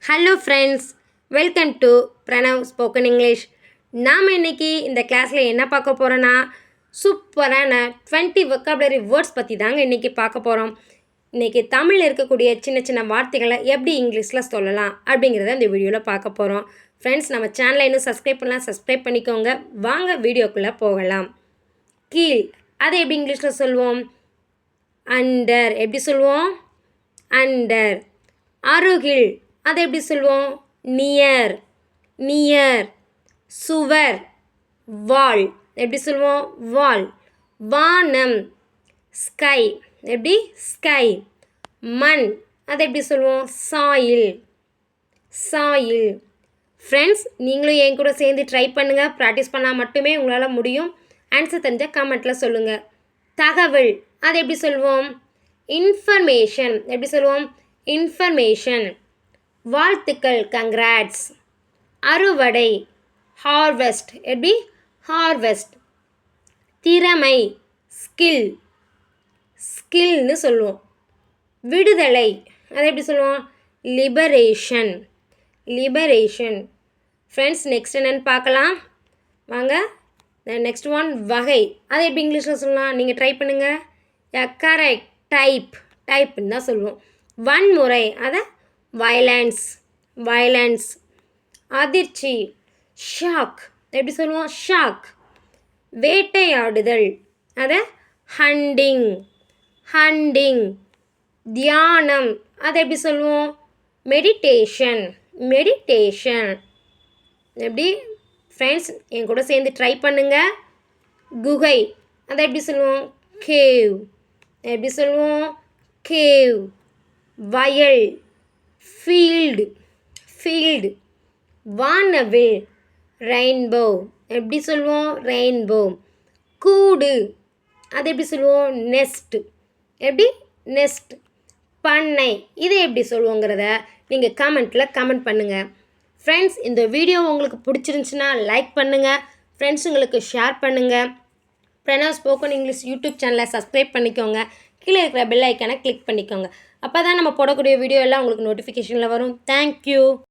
Hello friends, welcome to Pranav spoken English. நாம் இன்றைக்கி இந்த கிளாஸில் என்ன பார்க்க போகிறோன்னா, சூப்பரான 20 vocabulary வேர்ட்ஸ் பற்றி தாங்க இன்றைக்கி பார்க்க போகிறோம். இன்றைக்கி தமிழில் இருக்கக்கூடிய சின்ன சின்ன வார்த்தைகளை எப்படி இங்கிலீஷில் சொல்லலாம் அப்படிங்கிறத இந்த வீடியோவில் பார்க்க போகிறோம். ஃப்ரெண்ட்ஸ், நம்ம சேனலை இன்னும் சப்ஸ்கிரைப் பண்ணலாம், சப்ஸ்கிரைப் பண்ணிக்கோங்க. வாங்க வீடியோக்குள்ளே போகலாம். கீழ், அதை எப்படி இங்கிலீஷில் சொல்லுவோம்? அண்டர். எப்படி சொல்லுவோம்? அண்டர். அருகில், அதை எப்படி சொல்லுவோம்? நியர். நியர். சுவர், வால். எப்படி சொல்லுவோம்? வால். வானம், ஸ்கை. எப்படி? ஸ்கை. மண், அதை எப்படி சொல்லுவோம்? சாயில். சாயில். ஃப்ரெண்ட்ஸ், நீங்களும் என் கூட சேர்ந்து ட்ரை பண்ணுங்கள். ப்ராக்டிஸ் பண்ணால் மட்டுமே உங்களால் முடியும். ஆன்சர் தெரிஞ்சால் கமெண்ட்டில் சொல்லுங்கள். தகவல், அதை எப்படி சொல்லுவோம்? இன்ஃபர்மேஷன். எப்படி சொல்லுவோம்? இன்ஃபர்மேஷன். வாழ்த்துக்கள், கங்க்ராட்ஸ். அறுவடை, ஹார்வெஸ்ட். எப்படி? ஹார்வெஸ்ட். திறமை, ஸ்கில். ஸ்கில்னு சொல்லுவோம். விடுதலை, அதை எப்படி சொல்லுவோம்? லிபரேஷன். லிபரேஷன். ஃப்ரெண்ட்ஸ், நெக்ஸ்ட் என்னென்னு பார்க்கலாம் வாங்க. நெக்ஸ்ட் ஒன், வகை. அதை எப்படி இங்கிலீஷில் சொல்லலாம்? நீங்கள் ட்ரை பண்ணுங்கள். கரெக்ட். டைப். டைப்புன்னு தான் சொல்லுவோம். வன்முறை, அதை வயலன்ஸ். வயலன்ஸ். அதிர்ச்சி, ஷாக். எப்படி சொல்லுவோம்? ஷாக். வேட்டையாடுதல், அதை ஹண்டிங். ஹண்டிங். தியானம், அதை எப்படி சொல்லுவோம்? மெடிடேஷன். மெடிடேஷன். எப்படி? ஃப்ரெண்ட்ஸ், என் கூட சேர்ந்து ட்ரை பண்ணுங்கள். குகை, அதை எப்படி சொல்லுவோம்? கேவ். எப்படி சொல்லுவோம்? கேவ். வயல், ஃபீல்டு. ஃபீல்டு. வானவில், ரெயின்போ. எப்படி சொல்லுவோம்? ரெயின்போ. கூடு, அதை எப்படி சொல்லுவோம்? நெஸ்ட். எப்படி? நெஸ்ட். பண்ணை, இதை எப்படி சொல்லுவோங்கிறத நீங்கள் கமெண்ட் பண்ணுங்கள். ஃப்ரெண்ட்ஸ், இந்த வீடியோ உங்களுக்கு பிடிச்சிருந்துச்சுன்னா லைக் பண்ணுங்கள், ஃப்ரெண்ட்ஸுங்களுக்கு ஷேர் பண்ணுங்கள். பிரணவ் ஸ்போக்கன் இங்கிலீஷ் யூடியூப் சேனலை சப்ஸ்கிரைப் பண்ணிக்கோங்க. கீழே இருக்கிற பெல் ஐக்கானை கிளிக் பண்ணிக்கோங்க. அப்போ தான் நம்ம போடக்கூடிய வீடியோ எல்லாம் உங்களுக்கு நோட்டிஃபிகேஷனில் வரும். தேங்க்யூ.